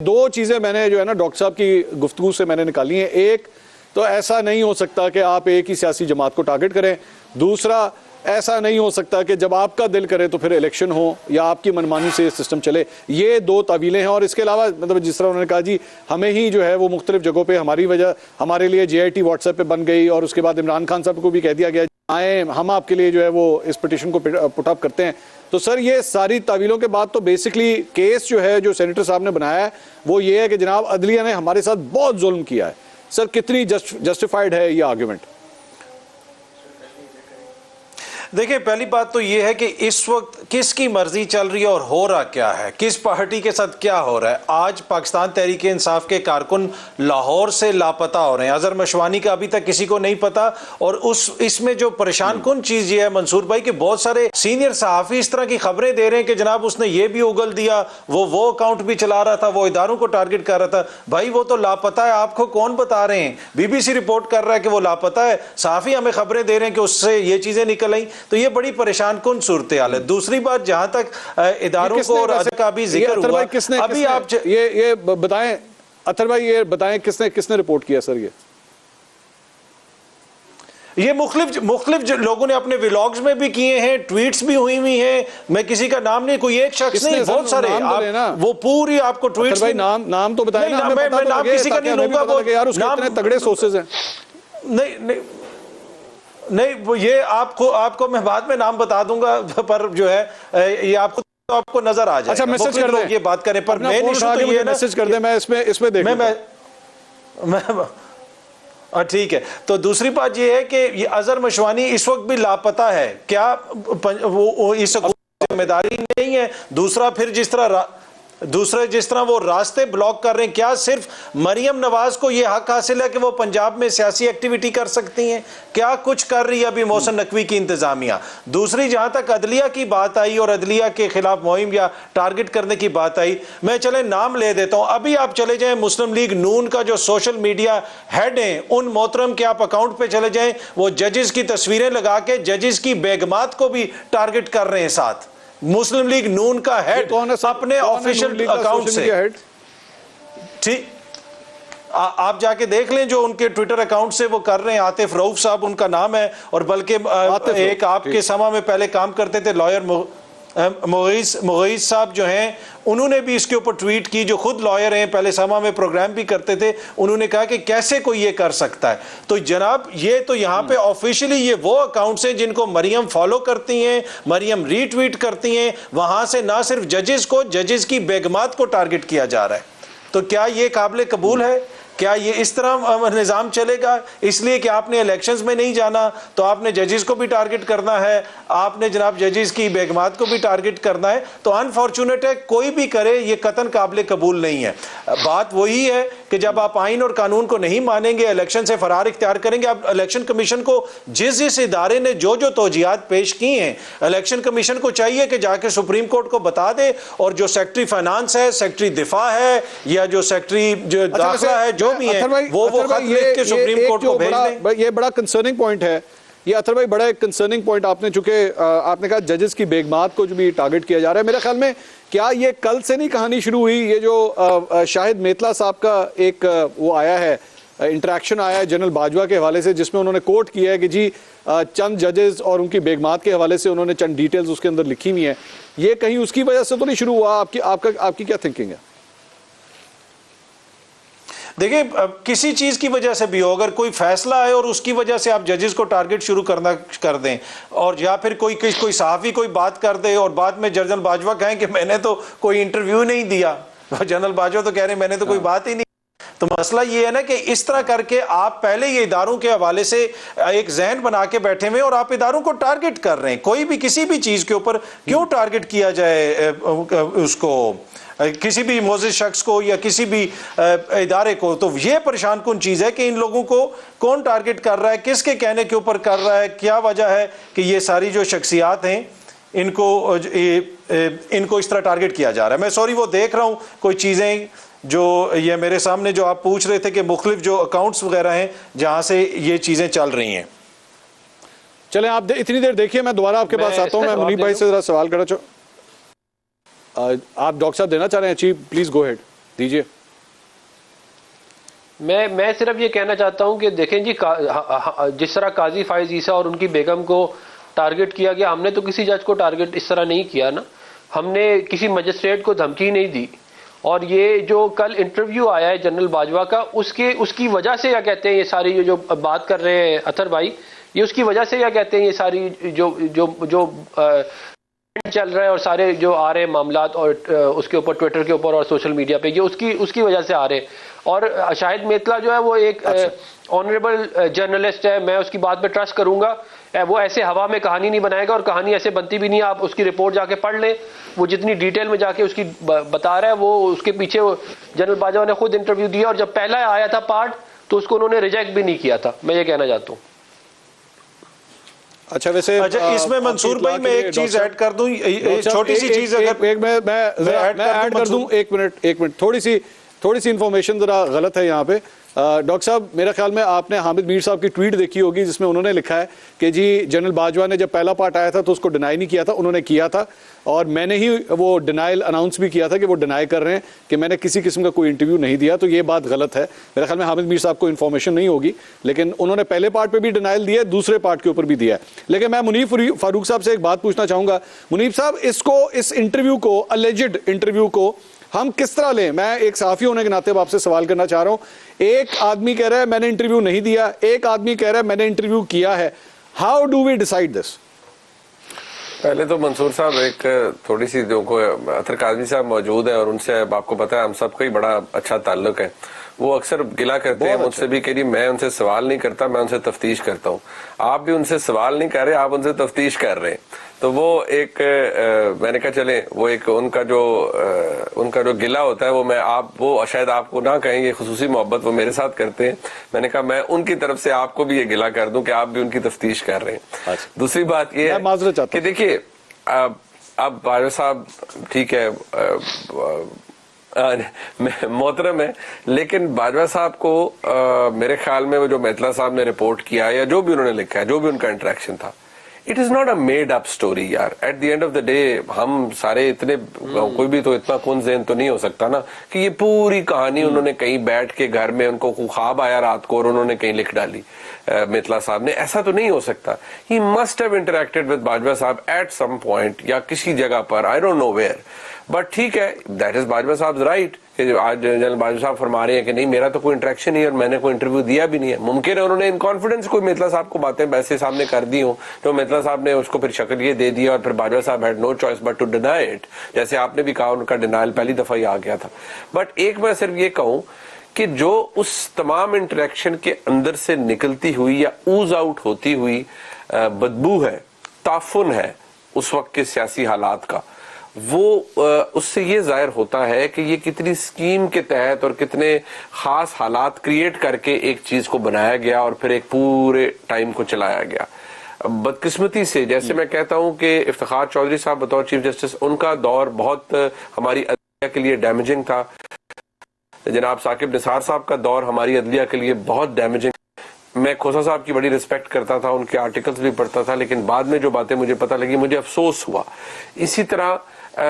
दो चीजें मैंने जो है ना डॉक्टर साहब की गुफ्तगू से मैंने निकाली हैं। एक तो ऐसा नहीं हो सकता कि आप एक ही सियासी जमात को टारगेट करें। दूसरा, ऐसा नहीं हो सकता कि जब आपका दिल करे तो फिर इलेक्शन हो या आपकी मनमानी से सिस्टम चले। ये दो तवीलें हैं। और इसके अलावा मतलब जिस तरह उन्होंने कहा जी हमें ही जो है वो मुख्तलिफ जगहों पे हमारी वजह हमारे लिए JIT व्हाट्सएप पे बन गई और उसके बाद इमरान खान साहब को भी कह दिया गया आए हम आपके लिए जो है वो इस पिटीशन को पुटअप करते हैं। तो सर ये सारी तावीलों के बाद तो बेसिकली केस जो है जो सेनेटर साहब ने बनाया है वो ये है कि जनाब अदलिया ने हमारे साथ बहुत जुल्म किया है। सर कितनी जस्टिफाइड है ये आर्गुमेंट? देखिए, पहली बात तो यह है कि इस वक्त किसकी मर्जी चल रही है और हो रहा क्या है, किस पार्टी के साथ क्या हो रहा है। आज पाकिस्तान तहरीक इंसाफ के कारकुन लाहौर से लापता हो रहे हैं। अजहर मशवानी का अभी तक किसी को नहीं पता। और इसमें जो परेशान कुन चीज ये है मंसूर भाई कि बहुत सारे सीनियर सहाफी इस तरह की खबरें दे रहे हैं कि जनाब उसने ये भी उगल दिया, वो अकाउंट भी चला रहा था, वो इदारों को टारगेट कर रहा था। भाई वो तो लापता है, आपको कौन बता रहे हैं? BBC रिपोर्ट कर रहा है कि वो लापता है, सहाफी हमें खबरें दे रहे हैं कि उससे ये चीजें निकल आई। तो ये बड़ी परेशान कुन सूरत हाल है। दूसरी बात, जहां तक इदारों को और का भी जिक्र हुआ, अभी आप ये बताएं अतर भाई, ये बताएं किसने रिपोर्ट किया सर? ये मुख्तलिफ लोगों ने अपने व्लॉग्स में भी किए हैं, ट्वीट्स भी हुई हैं। मैं किसी का नाम नहीं, कोई एक शख्स नहीं, बहुत सारे वो पूरी आपको ट्वीट्स भाई नाम तो बताएं ना। मैं नाम किसी का नहीं लूंगा, वो यार उसके इतने तगड़े सोर्सेज हैं। नहीं वो ये आपको मैं बाद में नाम बता दूंगा, पर जो है ये आपको नजर आ जाएगा। अच्छा मैसेज कर दें, ये बात करें, पर मैं तो ये मैसेज कर दें, मैं इसमें देखूंगा। मैं ठीक है। तो दूसरी बात ये है कि ये अजहर मशवानी इस वक्त भी लापता है। क्या वो इस जिम्मेदारी नहीं है? दूसरा जिस तरह वो रास्ते ब्लॉक कर रहे हैं, क्या सिर्फ मरियम नवाज को ये हक हासिल है कि वो पंजाब में सियासी एक्टिविटी कर सकती हैं? क्या कुछ कर रही है अभी मोहसिन नकवी की इंतजामिया? दूसरी, जहां तक अदलिया की बात आई और अदलिया के खिलाफ मुहिम या टारगेट करने की बात आई, मैं चले नाम ले देता हूं। अभी आप चले जाएं मुस्लिम लीग नून का जो सोशल मीडिया हेड हैं, उन मोहतरम के आप अकाउंट पे चले जाएं, वो जजेस की तस्वीरें लगा के जजेस की बेगमात को भी टारगेट कर रहे हैं। साथ मुस्लिम लीग नून का हेड अपने ऑफिशियल अकाउंट से, ठीक, आप जाके देख लें जो उनके ट्विटर अकाउंट से वो कर रहे हैं। आतिफ रऊफ साहब उनका नाम है, और बल्कि एक आपके समा में पहले काम करते थे लॉयर मुगीस साहब जो हैं, उन्होंने भी इसके ऊपर ट्वीट की, जो खुद लॉयर हैं, पहले समा में प्रोग्राम भी करते थे। उन्होंने कहा कि कैसे कोई ये कर सकता है। तो जनाब ये तो यहाँ पे ऑफिशियली ये वो अकाउंट्स हैं जिनको मरियम फॉलो करती हैं, मरियम रीट्वीट करती हैं। वहां से ना सिर्फ जजेस की बेगमात को टारगेट किया जा रहा है। तो क्या ये काबिल कबूल है? क्या ये इस तरह निज़ाम चलेगा? इसलिए कि आपने इलेक्शंस में नहीं जाना तो आपने जजेस को भी टारगेट करना है, आपने जनाब जजेस की बेगमात को भी टारगेट करना है। तो अनफॉर्चुनेट है, कोई भी करे ये कतन काबिल कबूल नहीं है। बात वही है कि जब आप आइन और कानून को नहीं मानेंगे, इलेक्शन से फरार इख्तियार करेंगे। आप इलेक्शन कमीशन को जिस इदारे ने जो तौजियात पेश की हैं, इलेक्शन कमीशन को चाहिए कि जाके सुप्रीम कोर्ट को बता दे, और जो सेक्रेटरी फाइनेंस है, सेक्रेटरी दिफा है, या जो सेक्रेटरी जो दाखिला है, जो भी है, वो खत लिख के सुप्रीम कोर्ट को भेज दें। ये बड़ा कंसर्निंग पॉइंट है ये अतर भाई, बड़ा एक कंसर्निंग पॉइंट आपने, चूंकि आपने कहा जजेस की बेगमात को जो भी टारगेट किया जा रहा है। मेरे ख्याल में क्या ये कल से नहीं कहानी शुरू हुई? ये जो शाहिद मेतला साहब का एक वो आया है, इंटरेक्शन आया है जनरल बाजवा के हवाले से, जिसमें उन्होंने कोट किया है कि जी चंद जजेस और उनकी बेगमात के हवाले से उन्होंने चंद डिटेल्स उसके अंदर लिखी हुई हैं। ये कहीं उसकी वजह से तो नहीं शुरू हुआ? आपकी क्या थिंकिंग है? देखिए, किसी चीज की वजह से भी हो, अगर कोई फैसला है और उसकी वजह से आप जजेस को टारगेट शुरू कर दें, और या फिर कोई सहाफी कोई बात कर दे और बाद में जनरल बाजवा कहें कि मैंने तो कोई इंटरव्यू नहीं दिया, जनरल बाजवा तो कह रहे हैं मैंने तो कोई बात ही नहीं। तो मसला ये है ना कि इस तरह करके आप पहले ये इदारों के हवाले से एक जहन बना के बैठे हुए और आप इदारों को टारगेट कर रहे हैं। कोई भी किसी भी चीज के ऊपर क्यों टारगेट किया जाए उसको, किसी भी मोजिज शख्स को या किसी भी इदारे को? तो ये परेशान कुन चीज़ है कि इन लोगों को कौन टारगेट कर रहा है, किसके कहने के ऊपर कर रहा है, क्या वजह है कि ये सारी जो शख्सियात हैं इनको इस तरह टारगेट किया जा रहा है। मैं सॉरी वो देख रहा हूँ कोई चीज़ें जो ये मेरे सामने जो आप पूछ रहे थे कि मुख्तलिफ जो अकाउंट्स वगैरह हैं जहाँ से ये चीज़ें चल रही हैं। चलें आप इतनी देर देखिए, मैं दोबारा आपके पास आता हूँ। मैं मुनीब भाई से ज़रा सवाल करना आप डॉक्टर साहब देना चाह रहे हैं? Chief please go head. दीजिए। मैं सिर्फ ये कहना चाहता हूं कि देखें जी, जिस तरह काजी फायज ईसा और उनकी बेगम को टारगेट किया गया, हमने तो किसी जज को टारगेट इस तरह नहीं किया ना, हमने किसी मजिस्ट्रेट को धमकी नहीं दी। और ये जो कल इंटरव्यू आया है जनरल बाजवा का, उसकी वजह से क्या कहते हैं ये सारी जो बात कर रहे हैं अतर भाई, ये उसकी वजह से क्या कहते हैं ये सारी जो चल रहा है और सारे जो आ रहे हैं मामलात और उसके ऊपर ट्विटर के ऊपर और सोशल मीडिया पे, ये उसकी वजह से आ रहे हैं। और शाहिद मेतला जो है वो एक ऑनरेबल जर्नलिस्ट है, मैं उसकी बात पे ट्रस्ट करूंगा। वो ऐसे हवा में कहानी नहीं बनाएगा और कहानी ऐसे बनती भी नहीं। आप उसकी रिपोर्ट जाके पढ़ लें, वो जितनी डिटेल में जाके उसकी बता रहा है, वो उसके पीछे जनरल बाजवा ने खुद इंटरव्यू दिया और जब पहला आया था पार्ट तो उसको उन्होंने रिजेक्ट भी नहीं किया था। मैं ये कहना चाहता हूँ। अच्छा, वैसे इसमें मंसूर भाई मैं एक चीज ऐड कर दूं, छोटी सी चीज अगर मैं ऐड कर दूं, एक मिनट, थोड़ी सी इंफॉर्मेशन जरा गलत है यहाँ पे। डॉक्टर साहब, मेरा ख्याल में आपने हामिद मीर साहब की ट्वीट देखी होगी जिसमें उन्होंने लिखा है कि जी जनरल बाजवा ने जब पहला पार्ट आया था तो उसको डिनाई नहीं किया था, उन्होंने किया था और मैंने ही वो डिनाइल अनाउंस भी किया था कि वो डिनाई कर रहे हैं कि मैंने किसी किस्म का कोई इंटरव्यू नहीं दिया। तो ये बात गलत है। मेरे ख्याल में हामिद मीर साहब को इन्फॉर्मेशन नहीं होगी, लेकिन उन्होंने पहले पार्ट पे भी डिनाइल दिया है, दूसरे पार्ट के ऊपर भी दिया है। लेकिन मैं मुनीफ फारूक साहब से एक बात पूछना चाहूंगा। मुनीफ साहब, इस इंटरव्यू को, अलेजिड इंटरव्यू को हम किस तरह लें? मैं एक सहाफी होने के नाते आपसे सवाल करना चाह रहा हूं। एक आदमी कह रहा है मैंने इंटरव्यू नहीं दिया, एक आदमी कह रहा है मैंने इंटरव्यू किया है। How do we decide this? पहले तो मंसूर साहब, एक थोड़ी सी जो को अतर काज़मी साहब मौजूद है और उनसे आपको पता है हम सबका ही बड़ा अच्छा ताल्लुक है। वो अक्सर गिला करते हैं मुझसे भी कि मैं उनसे सवाल नहीं करता, मैं उनसे तफ्तीश करता हूँ। आप भी उनसे सवाल नहीं कर रहे, आप उनसे तफ्तीश कर रहे हैं। तो वो एक मैंने कहा चले, वो एक उनका जो गिला होता है वो शायद आपको ना कहें, ये खुसूसी मोहब्बत वो मेरे साथ करते हैं। मैंने कहा मैं उनकी तरफ से आपको भी ये गिला कर दूं कि आप भी उनकी तफ्तीश कर रहे हैं। दूसरी बात ये है कि देखिए, अब बाजवा साहब ठीक है, मोहतरम है, लेकिन बाजवा साहब को मेरे ख्याल में वो जो मेतला साहब ने रिपोर्ट किया या जो भी उन्होंने लिखा है, जो भी उनका इंटरेक्शन था, it is not a made up story यार। At the end of the day हम सारे इतने कोई भी तो इतना कौन ज़हन तो नहीं हो सकता ना कि ये पूरी कहानी उन्होंने कहीं बैठ के घर में उनको ख्वाब आया रात को और उन्होंने कहीं लिख डाली मेतला साहब ने। ऐसा तो नहीं हो सकता। He must have interacted with Bajwa साहब एट सम पॉइंट या किसी जगह पर, I don't know where, but ठीक है, दैट इज बाजवा साहब राइट कि आज जनरल बाजवा साहब फरमा रहे हैं कि नहीं मेरा तो कोई इंटरेक्शन नहीं है और मैंने कोई इंटरव्यू दिया भी नहीं है। मुमकिन है उन्होंने इन कॉन्फिडेंस कोई मेतला साहब को बातें वैसे सामने कर दी हो तो मेतला साहब ने उसको फिर शक्ल ये दे दिया और फिर बाजवा साहब had no choice but to deny it. जैसे आपने भी कहा, उनका डिनाइल पहली दफा ही आ गया था। बट एक मैं सिर्फ ये कहूं कि जो उस तमाम इंटरेक्शन के अंदर से निकलती हुई या ऊज आउट होती हुई बदबू है, ताफुन है उस वक्त के सियासी हालात का, वो उससे ये जाहिर होता है कि ये कितनी स्कीम के तहत और कितने खास हालात क्रिएट करके एक चीज को बनाया गया और फिर एक पूरे टाइम को चलाया गया। बदकिस्मती से, जैसे मैं कहता हूं कि इफ्तिखार चौधरी साहब बतौर चीफ जस्टिस, उनका दौर बहुत हमारी अदलिया के लिए डैमेजिंग था। जनाब साकिब निसार साहब का दौर हमारी अदलिया के लिए बहुत डैमेजिंग। मैं खोसा साहब की बड़ी रिस्पेक्ट करता था, उनके आर्टिकल्स भी पढ़ता था, लेकिन बाद में जो बातें मुझे पता लगी मुझे अफसोस हुआ। इसी तरह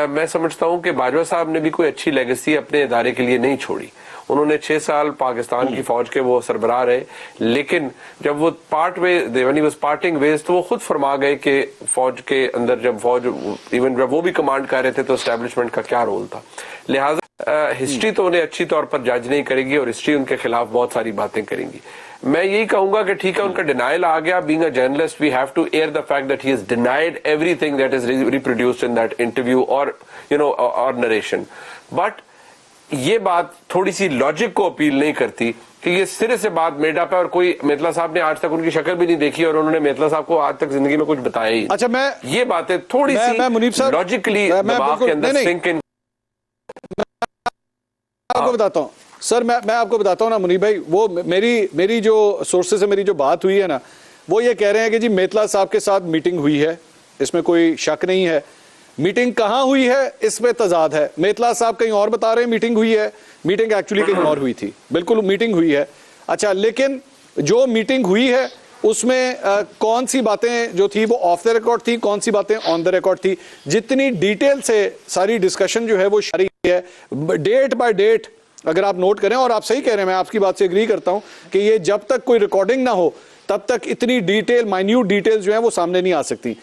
मैं समझता हूं कि बाजवा साहब ने भी कोई अच्छी लेगेसी अपने इदारे के लिए नहीं छोड़ी। उन्होंने 6 साल पाकिस्तान की फौज के वो सरबराह रहे, लेकिन जब वो पार्टिंग वेज तो वो खुद फरमा गए कि फौज के अंदर जब वो भी कमांड कर रहे थे तो एस्टेब्लिशमेंट का क्या रोल था। लिहाजा हिस्ट्री तो उन्हें अच्छी तौर पर जज नहीं करेगी और हिस्ट्री उनके खिलाफ बहुत सारी बातें करेंगी। मैं यही कहूंगा कि ठीक है, उनका डिनाइल आ गया। Being a journalist we have to air the fact that he has denied everything that is reproduced in that interview और और नरेशन। बट ये बात थोड़ी सी लॉजिक को अपील नहीं करती कि ये सिरे से बात मेड अप है और कोई मेतला साहब ने आज तक उनकी शक्ल भी नहीं देखी और उन्होंने मेतला साहब को आज तक जिंदगी में कुछ बताया ही। अच्छा, मैं ये बातें थोड़ी सी लॉजिकली दिमाग के अंदर सिंक इन। आपको बताता हूं सर, मैं आपको बताता हूं ना मुनीब भाई, वो मेरी जो सोर्सेस से मेरी जो बात हुई है ना, वो ये कह रहे हैं कि जी मेतला साहब के साथ मीटिंग हुई है, इसमें कोई शक नहीं है। मीटिंग कहां हुई है इसमें तजाद है। मेतला साहब कहीं और बता रहे हैं मीटिंग हुई है, मीटिंग एक्चुअली कहीं और हुई थी। बिल्कुल मीटिंग हुई है। अच्छा, लेकिन जो मीटिंग हुई है उसमें कौन सी बातें जो थी वो ऑफ द रिकॉर्ड थी, कौन सी बातें ऑन द रिकॉर्ड थी, जितनी डिटेल से सारी डिस्कशन जो है वो जारी है, डेट बाय डेट अगर आप नोट करें, और आप सही कह रहे हैं, मैं आपकी बात से एग्री करता हूं कि ये जब तक कोई रिकॉर्डिंग ना हो तब तक इतनी डिटेल, माइन्यूट डिटेल्स जो है वो सामने नहीं आ सकती।